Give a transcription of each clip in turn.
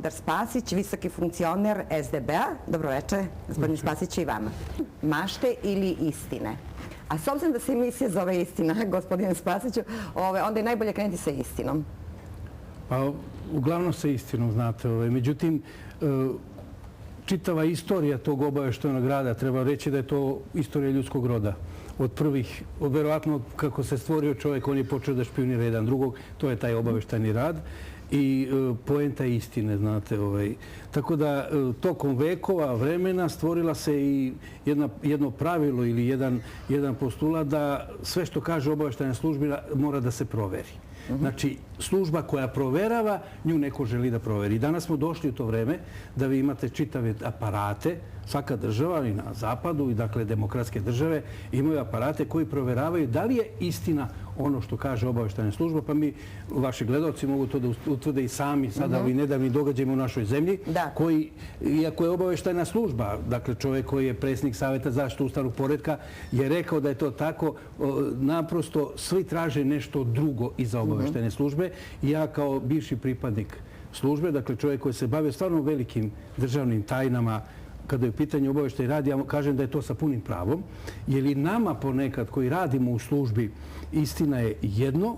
Spasić, visoki funkcioner SDB-a. Dobroveče, gospodin Spasić, i vama. Mašte ili istine? A s obzirom da se emisija zove Istina, gospodine Spasiću, onda je najbolje krenuti sa istinom. Pa, uglavnom sa istinom, znate. Međutim, čitava istorija tog obaveštajnog rada, treba reći da je to istorija ljudskog roda. Od prvih, verovatno kako se stvorio čovjek, on je počeo da špijunira jedan drugog, to je taj obaveštajni rad. I poenta istine, znate. Tako da tokom vekova vremena stvorila se i jedno pravilo ili jedan postulat da sve što kaže obaveštajna služba mora da se proveri. Znači, služba koja proverava, nju neko želi da proveri. Danas smo došli u to vreme da vi imate čitave aparate, svaka država i na zapadu i dakle demokratske države imaju aparate koji proveravaju da li je istina ono što kaže obaveštajna služba, pa mi, vaši gledalci, mogu to da utvrde i sami sada ovi nedavni događajima u našoj zemlji, koji, iako je obaveštajna služba, dakle čovjek koji je predsjednik Saveta zaštite ustavnog poretka, je rekao da je to tako, naprosto svi traže nešto drugo iza obaveštajne službe. I ja kao bivši pripadnik službe, dakle čovjek koji se bavio stvarno velikim državnim tajnama, kada je u pitanju obaveštaj rad, ja kažem da je to sa punim pravom, jer i nama ponekad koji radimo u službi istina je jedno,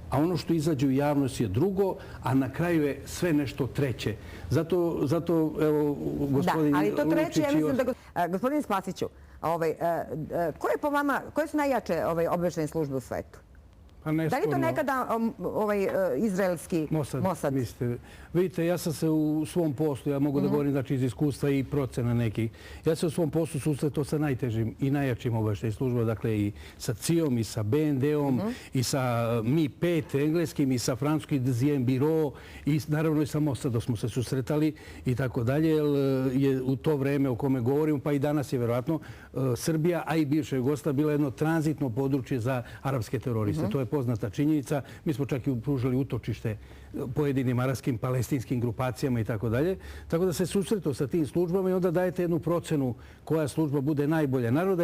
a ono što izađe u javnost je drugo, a na kraju je sve nešto treće. Zato evo, gospodin Lučić... Da, ali to treće, ja mislim da... Gospodin Spasiću, koje po vama, koje su najjače obaveštajne službe u svetu? Da li to nekada izraelski Mossad? Vidite, ja sam se u svom poslu, ja mogu da govorim znači iz iskustva i procena nekih, ja sam u svom poslu susretao sa najtežim i najjačim obaveštajnim službama, dakle i sa CIA-om, i sa BND-om, i sa Mi-5 engleskim, i sa francuskim Deuxième Bureau, i naravno i sa Mossadom smo se susretali i tako dalje, jer je u to vreme o kome govorim, pa i danas je verovatno Srbija, a i bivša Jugoslavija bila jedno tranzitno područje za arapske teroriste. To je poznata činjenica. Mi smo čak i pružali utočište pojedinim arapskim, palestinskim grupacijama i tako dalje. Tako da se susretao sa tim službama i onda dajete jednu procenu koja služba bude najbolja. Naravno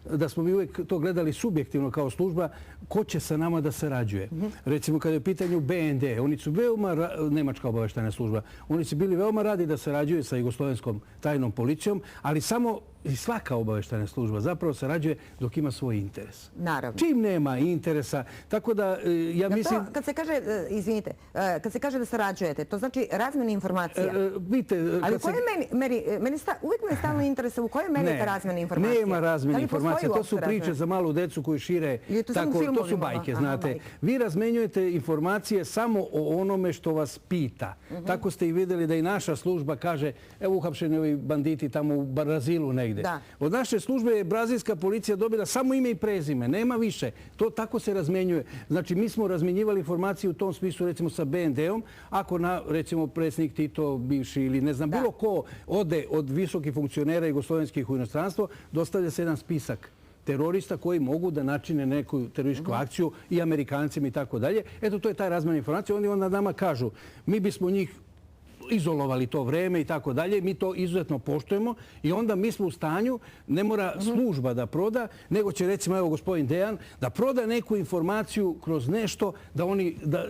da smo mi uvijek to gledali subjektivno kao služba, ko će sa nama da sarađuje. Recimo kada je u pitanju BND, oni su veoma, nemačka obaveštajna služba, oni su bili veoma radi da sarađuju sa jugoslovenskom tajnom policijom, ali samo i svaka obaveštajna služba zapravo sarađuje dok ima svoj interes. Naravno. Čim nema interesa, tako da ja mislim... Kad se kaže, izvinite, kad se kaže da sarađujete, to znači razmjena informacija. Ali u kojoj meri, uvijek me stalno interesa u kojoj meri je ta razmjena informacija? Nema razmjena informacija, to su priče za malu decu koji šire, to su bajke, znate. Vi razmenjujete informacije samo o onome što vas pita. Tako ste i vidjeli da i naša služba kaže, evo uhapšeni ovi banditi tamo u Brazilu negdje. Od naše službe je brazilska policija dobila samo ime i prezime, nema više. To tako se razmenjuje. Znači, mi smo razmenjivali informacije u tom smislu, recimo sa BND-om, ako, recimo, predsjednik Tito, bivši ili ne znam, bilo ko ode od visokih funkcionera jugoslovenskih u inostranstvo, dostavlja se jedan spisak terorista koji mogu da načine neku terorističku akciju i Amerikancima i tako dalje. Eto, to je taj razmjena informacija. Oni onda nama kažu, mi bismo njih izolovali to vreme i tako dalje. Mi to izuzetno poštujemo i onda mi smo u stanju, ne mora služba da proda, nego će recimo, evo gospodin Dejan, da proda neku informaciju kroz nešto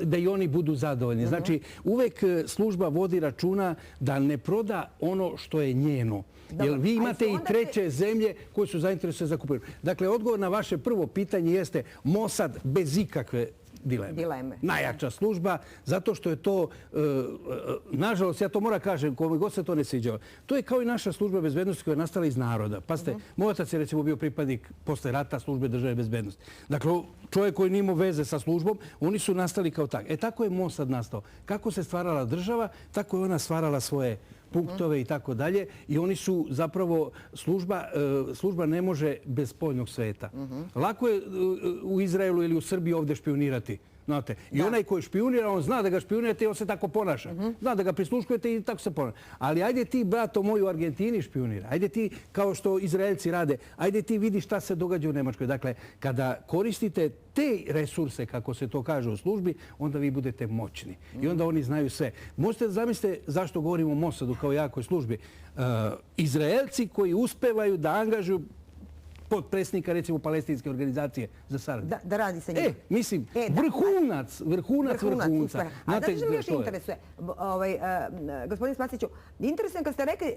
da i oni budu zadovoljni. Znači, uvek služba vodi računa da ne proda ono što je njeno. Jer vi imate i treće zemlje koje su zainteresovane za kupovinu. Dakle, odgovor na vaše prvo pitanje jeste Mossad bez ikakve dileme. Najjača služba, zato što je to, nažalost, ja to moram kažem, kome god se to ne sviđalo, to je kao i naša služba bezbednosti koja je nastala iz naroda. Pazite, moj otac je recimo bio pripadnik posle rata službe države bezbednosti. Dakle, čovjek koji nije imao veze sa službom, oni su nastali kao tak. Tako je Mossad nastao. Kako se stvarala država, tako je ona stvarala svoje punktove i tako dalje. I oni su zapravo, služba ne može bez spoljnog sveta. Lako je u Izraelu ili u Srbiji ovdje špijunirati. I onaj koji špijunira, on zna da ga špijunirate i on se tako ponaša. Zna da ga prisluškujete i tako se ponaša. Ali ajde ti, brato moj, u Argentini špijunira. Ajde ti, kao što Izraelci rade, ajde ti vidi šta se događa u Nemačkoj. Dakle, kada koristite te resurse, kako se to kaže u službi, onda vi budete moćni. I onda oni znaju sve. Možete da zamislite zašto govorimo o Mossadu kao jakoj službi. Izraelci koji uspevaju da angažuju potpredsjednika, recimo, palestinske organizacije za saradnju. Da radi sa njim. Mislim, vrhunac vrhunca. A da što mi još interesuje, gospodin Spasiću, interesuje kad ste rekli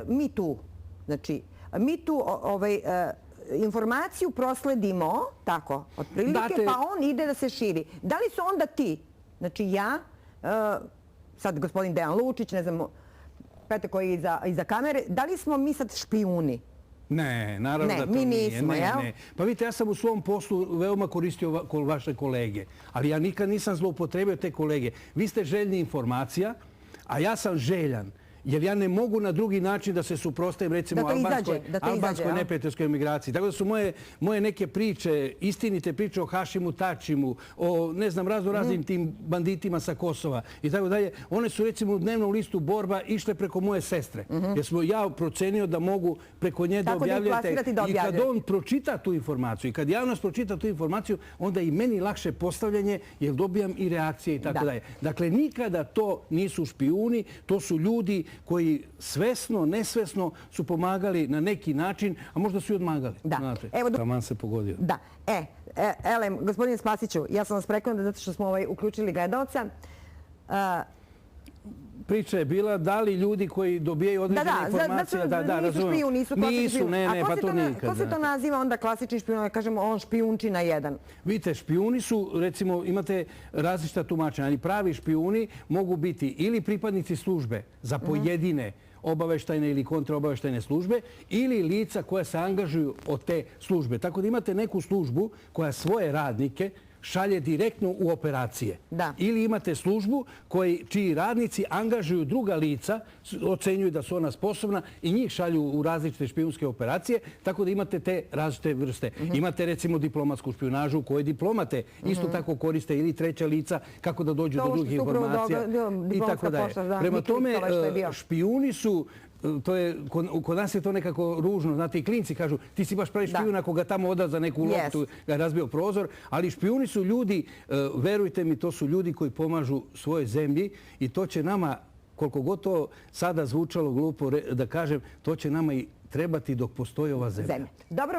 mi tu, znači, mi tu informaciju prosledimo, tako, otprilike, pa on ide da se širi. Da li su onda ti, znači ja, sad gospodin Dejan Lučić, ne znam, Petar koji je iza kamere, da li smo mi sad špijuni? Ne, naravno da to nije. Ne, mi nismo, jel? Pa vidite, ja sam u svom poslu veoma koristio vaše kolege, ali ja nikad nisam zloupotrebio te kolege. Vi ste željni informacija, a ja sam željan. Jer ja ne mogu na drugi način da se suprotstavim, recimo, albanskoj neprijateljskoj emigraciji. Tako da su moje neke priče, istinite priče o Hašimu Tačimu, o, ne znam, raznim tim banditima sa Kosova i tako dalje, one su, recimo, u dnevnom listu Borba išle preko moje sestre. Jer smo ja procenio da mogu preko nje da objavljate. I kad on pročita tu informaciju i kad javnost pročita tu informaciju, onda i meni lakše postavljanje, jer dobijam i reakcije i tako dalje. Dakle, nikada to nisu špijuni, to su ljudi koji svesno, nesvesno su pomagali na neki način, a možda su i odmagali. Da. Taman se pogodio. Da. Elem, gospodine Spasiću, ja sam vas prekonala zato što smo uključili gledalca. Priča je bila da li ljudi koji dobijaju određene informacije... Da, nisu špijun, nisu klasični špijun. Ne, pa to nikad. Ko se to naziva onda klasični špijun? Kažemo, on špijunčina jedan. Vidite, špijuni su, recimo, imate različita tumačenja, ali pravi špijuni mogu biti ili pripadnici službe za pojedine obaveštajne ili kontraobaveštajne službe ili lica koja se angažuju od te službe. Tako da imate neku službu koja svoje radnike šalje direktno u operacije. Ili imate službu čiji radnici angažuju druga lica, ocenjuju da su ona sposobna i njih šalju u različite špijunske operacije, tako da imate te različite vrste. Imate, recimo, diplomatsku špijunažu koje diplomate isto tako koriste ili treća lica kako da dođu do drugih informacija i tako dalje. Prema tome, špijuni su... Kod nas je to nekako ružno. Znate, i klinci kažu, ti si baš pravi špijun ako ga tamo oda za neku loptu, ga je razbio prozor. Ali špijuni su ljudi, verujte mi, to su ljudi koji pomažu svojoj zemlji i to će nama, koliko god to sada zvučalo glupo da kažem, to će nama i trebati dok postoji ova zemlja.